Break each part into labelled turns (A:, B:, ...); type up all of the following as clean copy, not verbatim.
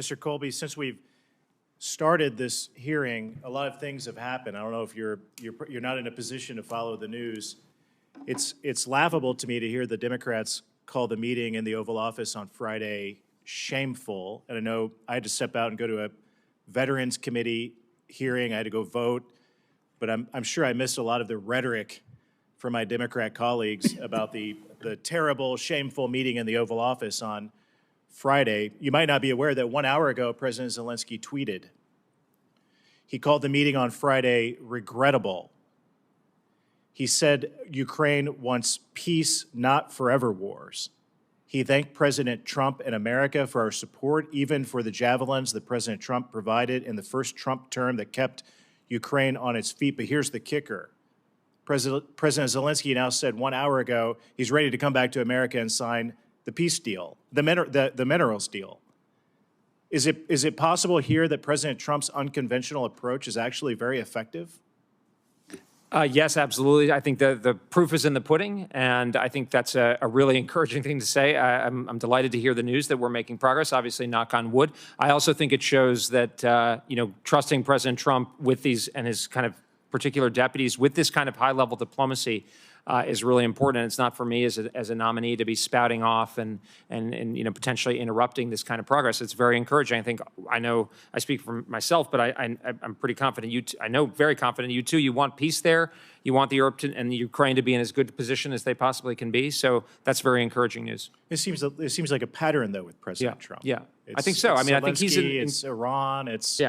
A: Mr. Colby, since we've started this hearing, a lot of things have happened. I don't know if you're not in a position to follow the news. It's laughable to me to hear the Democrats call the meeting in the Oval Office on Friday shameful. And I know I had to step out and go to a Veterans Committee hearing. I had to go vote, but I'm sure I missed a lot of the rhetoric from my Democrat colleagues about the terrible, shameful meeting in the Oval Office on Friday. You might not be aware that 1 hour ago, President Zelensky tweeted. He called the meeting on Friday regrettable. He said Ukraine wants peace, not forever wars. He thanked President Trump and America for our support, even for the javelins that President Trump provided in the first Trump term that kept Ukraine on its feet. But here's the kicker. President Zelensky now said 1 hour ago he's ready to come back to America and sign the peace deal, the minerals deal. Is it possible here that President Trump's unconventional approach is actually very effective?
B: Yes, absolutely. I think the proof is in the pudding, and I think that's a really encouraging thing to say. I'm delighted to hear the news that we're making progress, obviously, knock on wood. I also think it shows that, trusting President Trump with these and his kind of particular deputies with this kind of high-level diplomacy is really important. And it's not for me as a nominee to be spouting off and potentially interrupting this kind of progress. It's very encouraging. I know I speak for myself, but I'm pretty confident I know very confident you too. You want peace there. You want the Europe and the Ukraine to be in as good a position as they possibly can be. So that's very encouraging news.
A: It seems like a pattern though with President Trump.
B: Yeah, I think so. I mean, I think he's
A: it's Iran. It's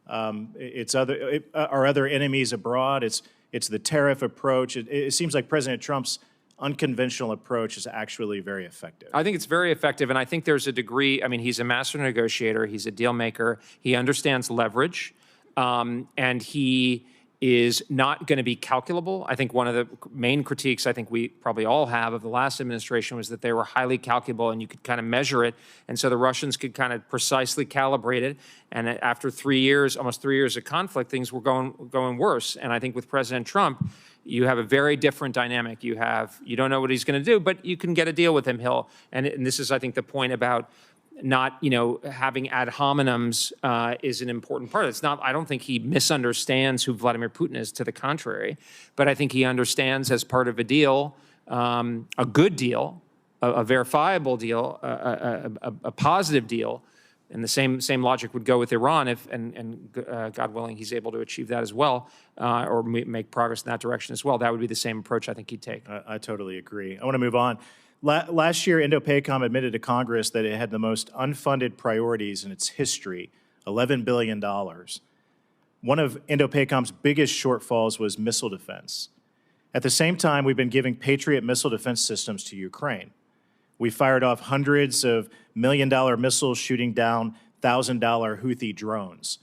A: our other enemies abroad. It's the tariff approach. It seems like President Trump's unconventional approach is actually very effective.
B: I think it's very effective, and I think there's a degree, I mean, he's a master negotiator, he's a deal maker, he understands leverage, and he is not going to be calculable. I think one of the main critiques I think we probably all have of the last administration was that they were highly calculable and you could kind of measure it. And so the Russians could kind of precisely calibrate it. And after 3 years, almost 3 years of conflict, things were going worse. And I think with President Trump, you have a very different dynamic. You don't know what he's going to do, but you can get a deal with him. And this is, I think, the point about not, having ad hominems is an important part. It's not, I don't think he misunderstands who Vladimir Putin is, to the contrary, but I think he understands as part of a deal, a good deal, a verifiable deal, a positive deal, and the same logic would go with Iran if, and God willing, he's able to achieve that as well, or make progress in that direction as well. That would be the same approach I think he'd take.
A: I totally agree. I want to move on. Last year, Indo-PACOM admitted to Congress that it had the most unfunded priorities in its history, $11 billion. One of Indo-PACOM's biggest shortfalls was missile defense. At the same time, we've been giving Patriot missile defense systems to Ukraine. We fired off hundreds of million-dollar missiles shooting down $1,000 Houthi drones.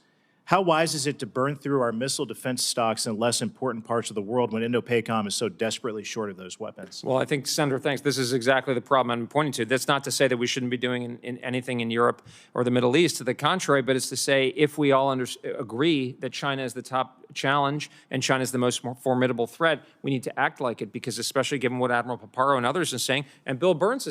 A: How wise is it to burn through our missile defense stocks in less important parts of the world when Indo-PACOM is so desperately short of those weapons?
B: Well, I think, Senator, thanks. This is exactly the problem I'm pointing to. That's not to say that we shouldn't be doing anything in Europe or the Middle East. To the contrary, but it's to say if we all agree that China is the top challenge and China is the most formidable threat, we need to act like it, because especially given what Admiral Paparo and others are saying, and Bill Burns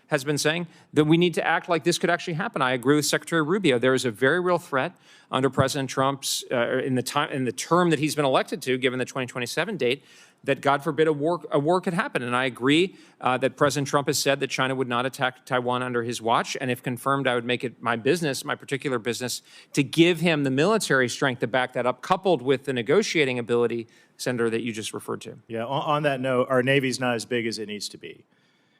B: has been saying that we need to act like this could actually happen. I agree with Secretary Rubio. There is a very real threat under President Trump's in the term that he's been elected to, given the 2027 date, that God forbid a war could happen. And I agree that President Trump has said that China would not attack Taiwan under his watch. And if confirmed, I would make it my business, my particular business, to give him the military strength to back that up, coupled with the negotiating ability, Senator, that you just referred to.
A: Yeah. On that note, our Navy's not as big as it needs to be.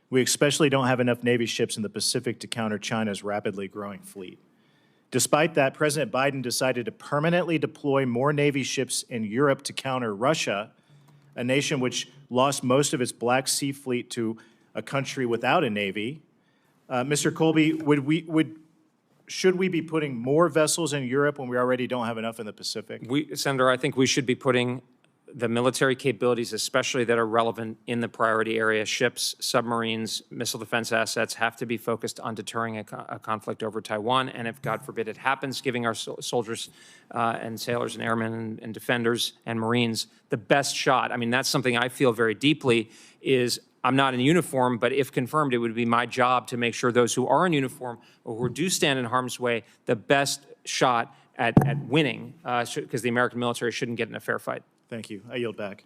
A: We especially don't have enough Navy ships in the Pacific to counter China's rapidly growing fleet. Despite that, President Biden decided to permanently deploy more Navy ships in Europe to counter Russia, a nation which lost most of its Black Sea fleet to a country without a Navy. Mr. Colby, should we be putting more vessels in Europe when we already don't have enough in the Pacific?
B: Senator, I think we should be putting the military capabilities, especially that are relevant in the priority area, ships, submarines, missile defense assets, have to be focused on deterring a conflict over Taiwan. And if, God forbid, it happens, giving our soldiers and sailors and airmen and defenders and Marines the best shot. I mean, that's something I feel very deeply is I'm not in uniform, but if confirmed, it would be my job to make sure those who are in uniform or who do stand in harm's way, the best shot at winning, because the American military shouldn't get in a fair fight.
A: Thank you. I yield back.